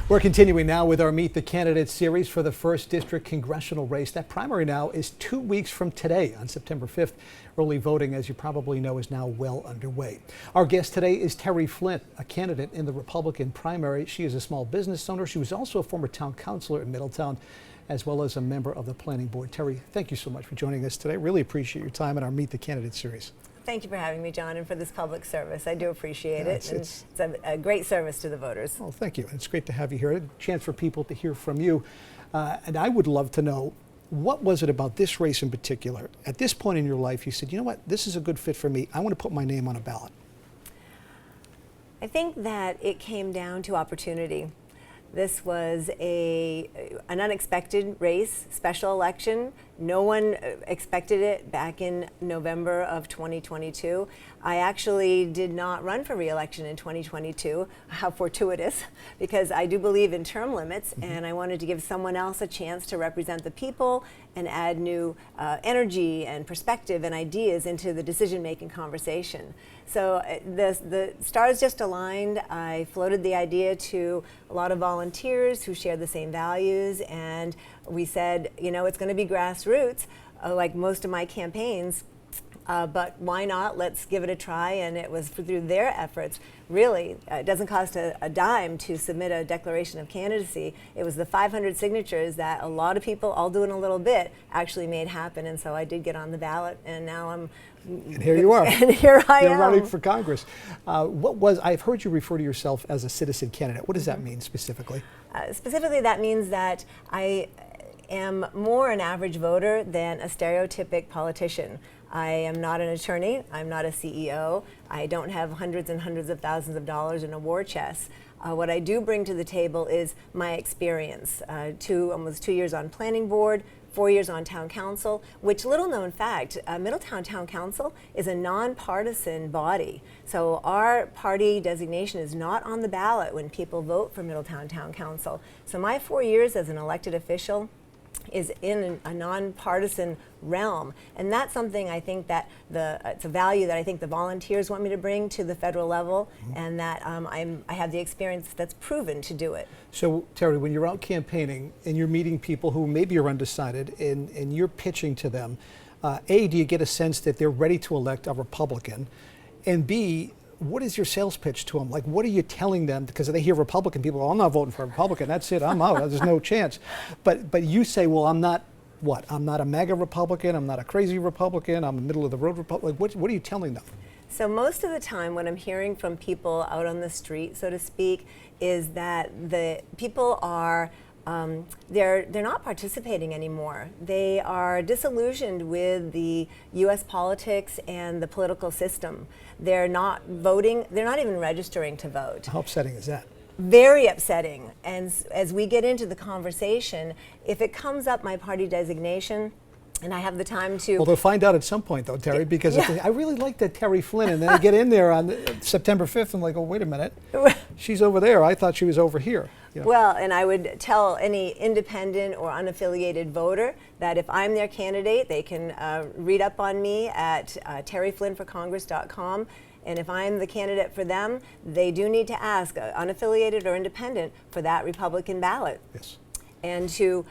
We're continuing now with our Meet the Candidates series for the 1st District congressional race. That primary now is 2 weeks from today on September 5th. Early voting, as you probably know, is now well underway. Our guest today is Terri Flynn, a candidate in the Republican primary. She is a small business owner. She was also a former town councilor in Middletown, as well as a member of the planning board. Terri, thank you so much for joining us today. Really appreciate your time in our Meet the Candidates series. Thank you for having me, John, and for this public service. I do appreciate it. It's a great service to the voters. Well, thank you. It's great to have you here. A chance for people to hear from you. And I would love to know, what was it about this race in particular? At this point in your life, you said, you know what, this is a good fit for me. I want to put my name on a ballot. I think that it came down to opportunity. This was an unexpected race, special election. No one expected it back in November of 2022. I actually did not run for re-election in 2022. How fortuitous, because I do believe in term limits, and I wanted to give someone else a chance to represent the people and add new energy and perspective and ideas into the decision-making conversation. So the stars just aligned. I floated the idea to a lot of volunteers who share the same values, and we said, you know, it's going to be grassroots, like most of my campaigns, but why not? Let's give it a try. And it was through their efforts. Really, it doesn't cost a dime to submit a declaration of candidacy. It was the 500 signatures that a lot of people, all doing a little bit, actually made happen. And so I did get on the ballot, and now I'm. And here you are. And here I am. You're running for Congress. I've heard you refer to yourself as a citizen candidate. What does that mean specifically? Specifically, that means that I am more an average voter than a stereotypic politician. I am not an attorney. I'm not a CEO. I don't have hundreds and hundreds of thousands of dollars in a war chest. What I do bring to the table is my experience. Almost 2 years on planning board, 4 years on town council, which, little known fact, Middletown Town Council is a nonpartisan body. So our party designation is not on the ballot when people vote for Middletown Town Council. So my 4 years as an elected official is in a nonpartisan realm, and that's something I think that it's a value that I think the volunteers want me to bring to the federal level, and that I have the experience that's proven to do it. So, Terri, when you're out campaigning and you're meeting people who maybe are undecided and you're pitching to them, A, do you get a sense that they're ready to elect a Republican, and B, what is your sales pitch to them? Like, what are you telling them? Because they hear Republican people, well, I'm not voting for a Republican. That's it. I'm out. There's no chance. But you say, well, I'm not what? I'm not a MAGA Republican. I'm not a crazy Republican. I'm a middle of the road Republican. What are you telling them? So most of the time, what I'm hearing from people out on the street, so to speak, is that the people are they're not participating anymore. They are disillusioned with the U.S. politics and the political system. They're not voting. They're not even registering to vote. How upsetting is that? Very upsetting. And as we get into the conversation, if it comes up, my party designation, and I have the time to... Well, they'll find out at some point, though, Terri, because if I really like that Terri Flynn, and then I get in there on September 5th, and like, oh, wait a minute, she's over there. I thought she was over here. You know? Well, and I would tell any independent or unaffiliated voter that if I'm their candidate, they can read up on me at terriflynnforcongress.com. And if I'm the candidate for them, they do need to ask, unaffiliated or independent, for that Republican ballot. Yes. And to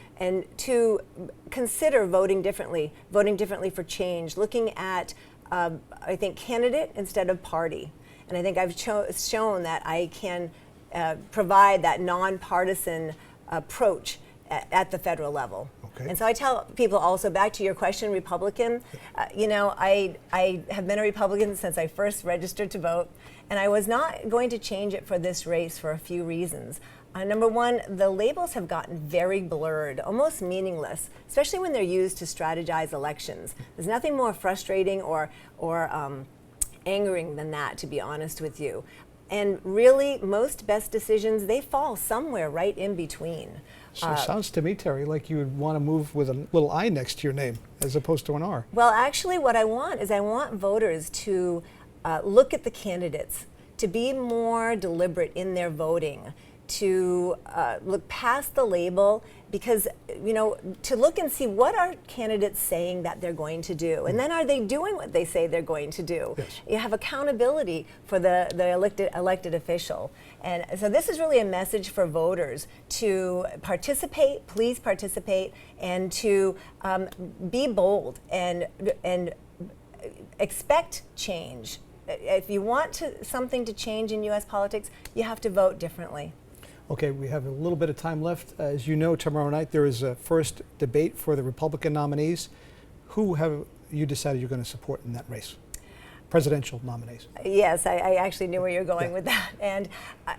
consider voting differently for change, looking at, I think, candidate instead of party. And I think I've shown that I can provide that nonpartisan approach at the federal level. Okay. And so I tell people also, back to your question, Republican, you know, I have been a Republican since I first registered to vote, and I was not going to change it for this race for a few reasons. Number one, the labels have gotten very blurred, almost meaningless, especially when they're used to strategize elections. There's nothing more frustrating or angering than that, to be honest with you. And really, most best decisions, they fall somewhere right in between. So it sounds to me, Terri, like you would want to move with a little I next to your name as opposed to an R. Well, actually, what I want is I want voters to look at the candidates, to be more deliberate in their voting. to look past the label, because to look and see what are candidates saying that they're going to do, and then are they doing what they say they're going to do. Yes. You have accountability for the elected official, and so this is really a message for voters to participate, please participate, and to be bold and expect change. If you want something to change in U.S. politics, you have to vote differently. Okay, we have a little bit of time left. As you know, tomorrow night there is a first debate for the Republican nominees. Who have you decided you're going to support in that race? Presidential nominees. Yes, I actually knew where you're going with that. And,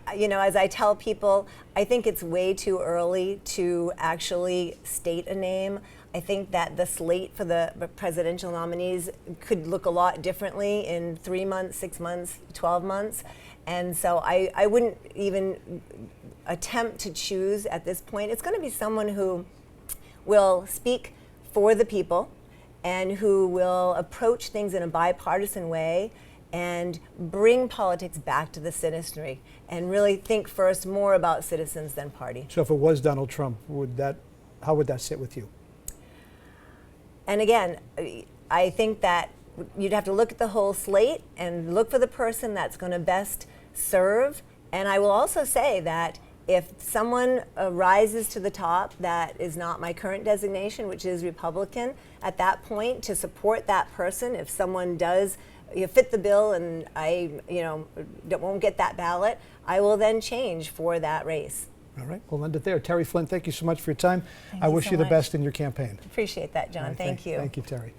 as I tell people, I think it's way too early to actually state a name. I think that the slate for the presidential nominees could look a lot differently in 3 months, 6 months, 12 months. And so I wouldn't even attempt to choose at this point. It's going to be someone who will speak for the people and who will approach things in a bipartisan way and bring politics back to the citizenry and really think first more about citizens than party. So if it was Donald Trump, how would that sit with you? And again, I think that you'd have to look at the whole slate and look for the person that's going to best serve. And I will also say that if someone rises to the top that is not my current designation, which is Republican, at that point to support that person, if someone does fit the bill and I won't get that ballot, I will then change for that race. All right, we'll end it there. Terri Flynn, thank you so much for your time. Thank I you wish so you the much. best in your campaign. Appreciate that, John. All right, Thank you. Thank you, Terri.